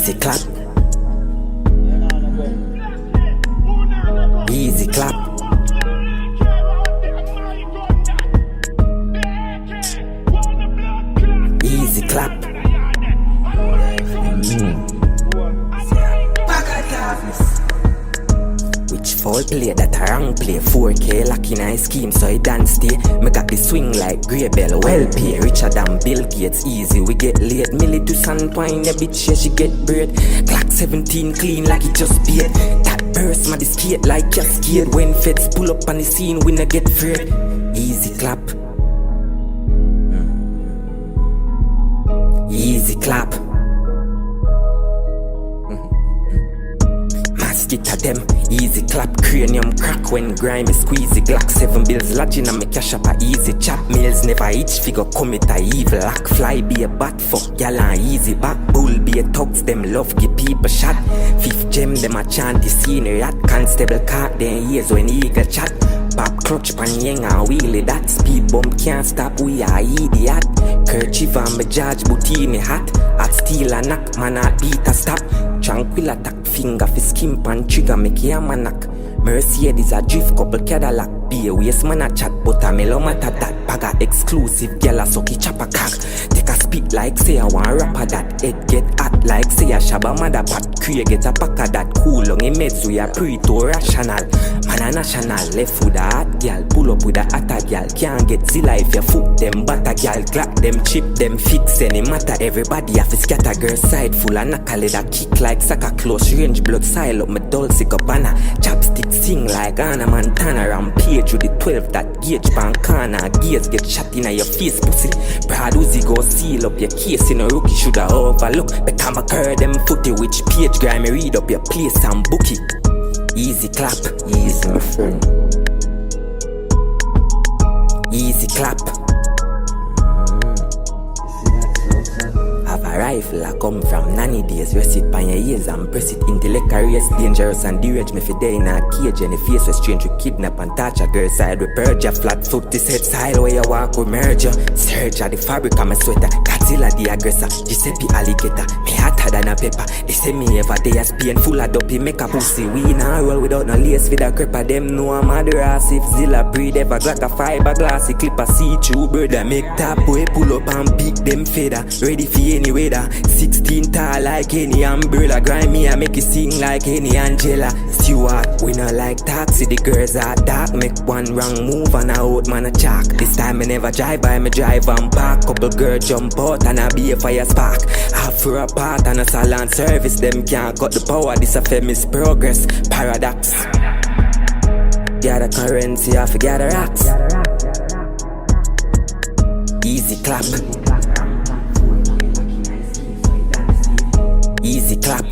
Easy clap. Easy clap. Easy clap. Which foul play that a wrong play 4K locking in scheme so I dance stay. Me got the swing like Grey Bell, well pay. Richer than Bill Gates, easy we get laid. Millie to Sandwine, a bitch yeah she get bread. Clock 17 clean like it just beat. That burst ma the skate like cascade. When feds pull up on the scene we no get afraid. Easy clap. Easy clap. Masket at them, easy clap. Cranium crack when grimy squeezy. Glock 7 bills lodging and me cash up a easy chap. Meals never each figure commit a evil act. Fly be a bat, fuck gal and easy back. Bull be a thugs, them love give people shot. Fifth gem, them a chant the scenery at. Constable caught them ears when eagle chat. Pop clutch pan yang and wheelie that. Speed bump can't stop, we are idiot. Kerchief and me judge butini hat. At steel and knock, man at beat a stop. Tranquil attack, finger fi skimp and trigger make ya manak. Mercedes a drift couple Cadillac. Be a waste man a chat, but a mellow matter that. Baga exclusive, gyal a sucky chopper cock. Take a spit like say I want rapper that. Head get hot like say a shabba mother pot. Crea get a pack of that. Cool long in meds we a pre-to rational. Man a national, left with a hot gyal. Pull up with a hotter gyal. Can't get Zilla if you foot them butter gyal. Clap them, chip them, fix any matter. Everybody have a scatter girl side full of knuckle. That kick like soccer close range. Blood sile up my dulce cabana. Chapstick sing like Anna Montana. Rampage with the 12 that gauge pan corner. Gears get shot in your face pussy. Brad Uzi go seal up your case. In a rookie shoulda overlook. Become a curd them footy. Which page grime read up your place and book it. Easy clap. Easy my friend. Easy clap. Have a rifle I come from nanny days. Rest it pan your ears and press it. Intellect race dangerous and derage me fi day in a cage. And the face was strange we kidnap and touch a girl side. We purge your flat foot this head style where you walk we merge you. Search at the fabric of my sweater. Gadzila the aggressor. Giuseppe alligator. Me hotter than a pepper. They say me ever day as pain full of dopey make a pussy. We nah roll without no lace with a crepper. Them know I'm a ass if Zilla breed ever got a fiberglassy clip a see-through brother. Make top boy pull up and pick them feather. Ready for any weather. 16 tall like any umbrella. Grind me and make it sing like any Angela Stewart. We not like taxi, the girls are dark. Make one wrong move and a out man a chalk. This time I never drive by, me drive and park. Couple girls jump out and I be a fire spark. Half for a part and a salon service. Them can't cut the power, this a famous progress. Paradox. Gather currency, I forget the rocks. Easy clap. Easy clap.